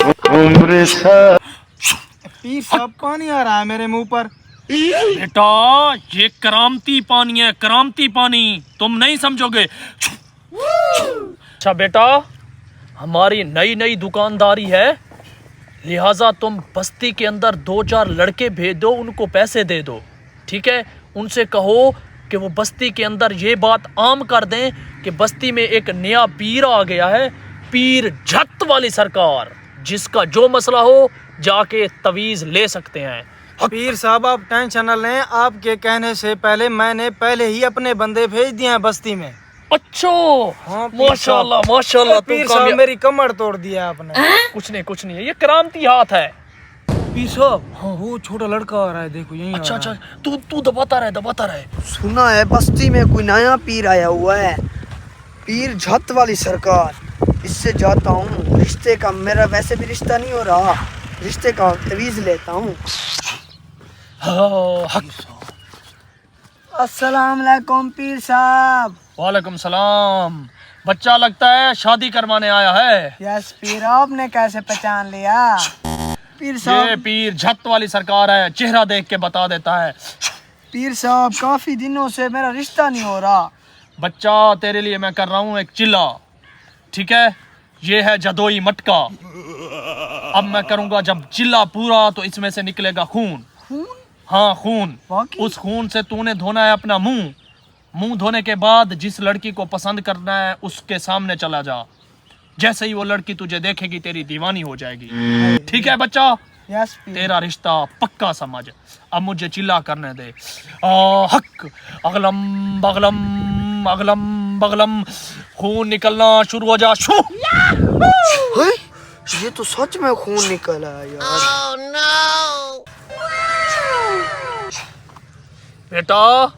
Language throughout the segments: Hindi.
पीर साहब पानी आ रहा है मेरे मुंह पर। बेटा ये करामती पानी है, करामती पानी, तुम नहीं समझोगे। अच्छा बेटा, हमारी नई नई दुकानदारी है, लिहाजा तुम बस्ती के अंदर 2-4 लड़के भेज दो, उनको पैसे दे दो, ठीक है। उनसे कहो कि वो बस्ती के अंदर ये बात आम कर दें कि बस्ती में एक नया पीर आ गया है, पीर झट वाली सरकार, जिसका जो मसला हो जाके तवीज़ ले सकते हैं। पीर साहब आप टेंशन न लें, आपके कहने से पहले मैंने पहले ही अपने बंदे भेज दिए हैं बस्ती में। अच्छा, हाँ, माशाल्लाह माशाल्लाह, पीर साहब मेरी कमर तोड़ दिया आपने। कुछ नहीं, ये करामती हाथ है। पीर साहब हाँ, वो छोटा लड़का आ रहा है, देखो यहीं अच्छा आ अच्छा, रहा है। तू दबाता रहे। सुना है बस्ती में कोई नया पीर आया हुआ है, पीर झट वाली सरकार। इससे जाता हूँ, रिश्ते का, मेरा वैसे भी रिश्ता नहीं हो रहा, रिश्ते का तवीज़ लेता हूँ। अस्सलाम वालेकुम पीर साहब। वालेकुम सलाम। बच्चा लगता है शादी करवाने आया है। यस पीर, आपने कैसे पहचान लिया? पीर ये साहब, पीर झट वाली सरकार है, चेहरा देख के बता देता है। पीर साहब काफी दिनों से मेरा रिश्ता नहीं हो रहा। बच्चा तेरे लिए मैं कर रहा हूँ एक चिल्ला, ठीक है। ये है जदोई मटका। अब मैं करूँगा जब चिल्ला पूरा तो इसमें से निकलेगा खून। हाँ खून। उस खून से तूने धोना है अपना मुंह धोने के बाद जिस लड़की को पसंद करना है उसके सामने चला जा। जैसे ही वो लड़की तुझे देखेगी तेरी दीवानी हो जाएगी, ठीक है बच्चा। यस पीर। तेरा रिश्ता पक्का समझ। अब मुझे चिल्ला करने दे। हक अगलम बगलम अगलम बगलम, खून निकलना शुरू हो जा। शू है? ये तो सच में खून निकला है यार। बेटा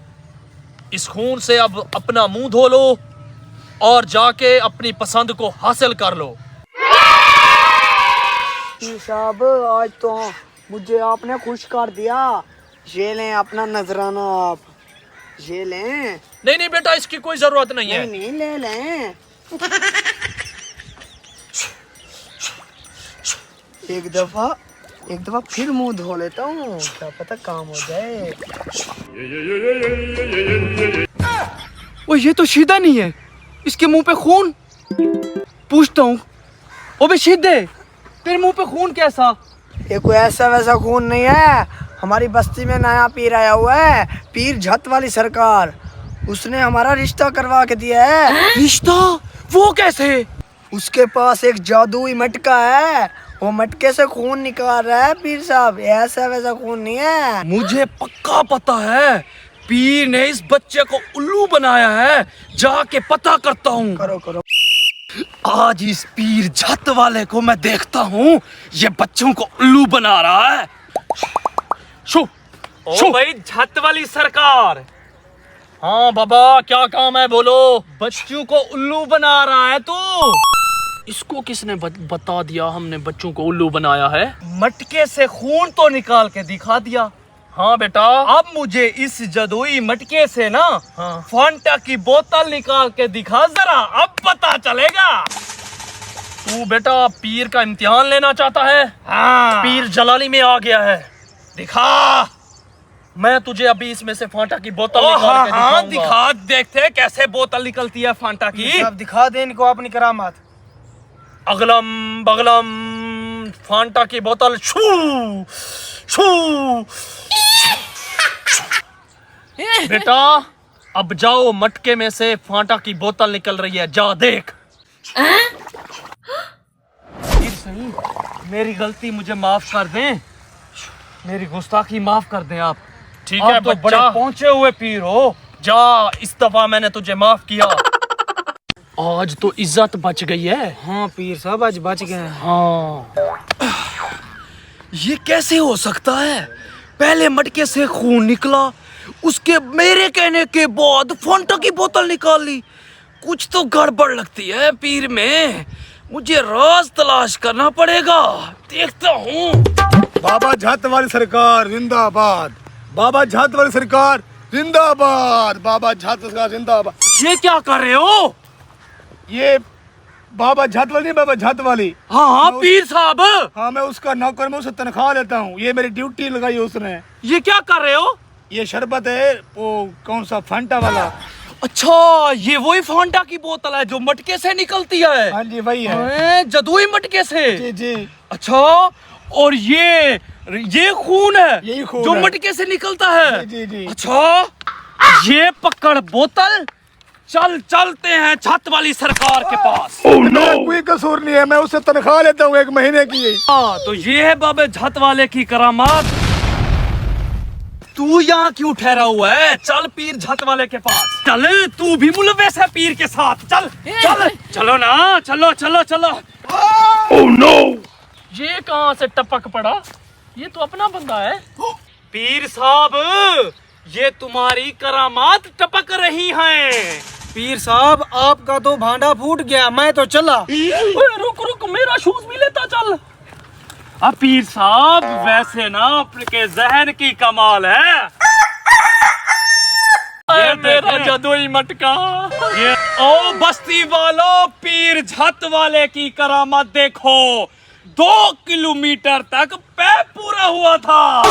इस खून से अब अपना मुंह धो लो और जाके अपनी पसंद को हासिल कर लो। पीर साहब आज तो मुझे आपने खुश कर दिया। ये लें अपना नजराना, आप ये लें। नहीं बेटा, इसकी कोई जरूरत नहीं है। नहीं ले लें। एक दफा फिर मुंह धो लेता हूँ, क्या पता काम हो जाए। वो ये तो सीधा नहीं है, इसके मुंह पे खून। पूछता हूँ, ओ बे सीधे, तेरे मुंह पे खून कैसा? ये कोई ऐसा वैसा खून नहीं है, हमारी बस्ती में नया पीर आया हुआ है, पीर झट वाली सरकार। उसने हमारा रिश्ता करवा के दिया है। रिश्ता? वो कैसे? उसके पास एक जादुई मटका है, वो मटके से खून निकाल रहा है पीर साहब, ऐसा वैसा खून नहीं है। मुझे पक्का पता है, पीर ने इस बच्चे को उल्लू बनाया है। जाके पता करता हूँ। करो। आज इस पीर झट वाले को मैं देखता हूँ, ये बच्चों को उल्लू बना रहा है। ओ भाई झट वाली सरकार। हाँ बाबा, क्या काम है बोलो। बच्चों को उल्लू बना रहा है तू। इसको किसने बता दिया हमने बच्चों को उल्लू बनाया है? मटके से खून तो निकाल के दिखा दिया। हाँ बेटा। अब मुझे इस जदोई मटके से ना हाँ। फांटा की बोतल निकाल के दिखा जरा, अब पता चलेगा। तू बेटा पीर का इम्तिहान लेना चाहता है? हाँ। पीर जलाली में आ गया है। दिखा। मैं तुझे अभी इसमें से फांटा की बोतल निकाल के दिखाऊंगा। दिखा, देखते कैसे बोतल निकलती है फांटा की। सब दिखा दे इनको अपनी करामात। अगलम बगलम फांटा की बोतल। छू छू। बेटा अब जाओ, मटके में से फांटा की बोतल निकल रही है, जा देख। सही, मेरी गलती मुझे माफ कर दें, मेरी गुस्ताखी माफ कर दें आप। ठीक है तो बड़े बच्चा, पहुंचे हुए पीर हो। जा, इस दफा मैंने तुझे माफ किया। आज तो इज्जत बच गई है। हाँ पीर साहब आज बच गए हैं। हाँ। ये कैसे हो सकता है? पहले मटके से खून निकला, उसके मेरे कहने के बाद फांटा की बोतल निकाल ली। कुछ तो गड़बड़ लगती है पीर में, मुझे राज तलाश करना पड़ेगा, देखता हूँ। बाबा झट वाली सरकार जिंदाबाद, बाबा झट वाली सरकार जिंदाबाद, बाबा झट सरकार जिंदाबाद। ये क्या कर रहे हो? ये बाबा झत वाली नहीं, बाबा झत वाली। हाँ हाँ पीर साहब, हाँ मैं उसका नौकर, मैं उसे तनख्वाह लेता हूँ। ये मेरी ड्यूटी लगाई है उसने। ये क्या कर रहे हो? ये शरबत है, वो कौन सा फंटा वाला। अच्छा, ये वही फांटा की बोतल है जो मटके से निकलती है? हाँ जी वही है। जदोई मटके से? जी जी। अच्छा, और ये खून है यही खून जो है। मटके से निकलता है? जी जी। अच्छा, ये पकड़ बोतल, चल चलते हैं छत वाली सरकार के पास। मेरा कोई कसूर नहीं है, मैं उससे तनख्वाह लेता हूँ 1 महीने की। हाँ, तो ये है बाबे छत वाले की करामात। तू यहाँ क्यों ठहरा हुआ है? चल पीर छत वाले के पास चल, तू भी मुलविस है पीर के साथ। चल चल, चलो ना, चलो चलो चलो। ओह नो, ये कहाँ से टपक पड़ा? ये तो अपना बंदा है। पीर साहब, ये तुम्हारी करामात टपक रही हैं। पीर साहब, आपका तो भांडा फूट गया, मैं तो चला। ओए, रुक रुक, मेरा शूज भी लेता चल। अब पीर साहब, वैसे ना आपके जहन की कमाल है। ये मेरा जदोई मटका। ये ओ बस्ती वालों, पीर झत वाले की करामत देखो। 2 किलोमीटर तक पैप पूरा हुआ था।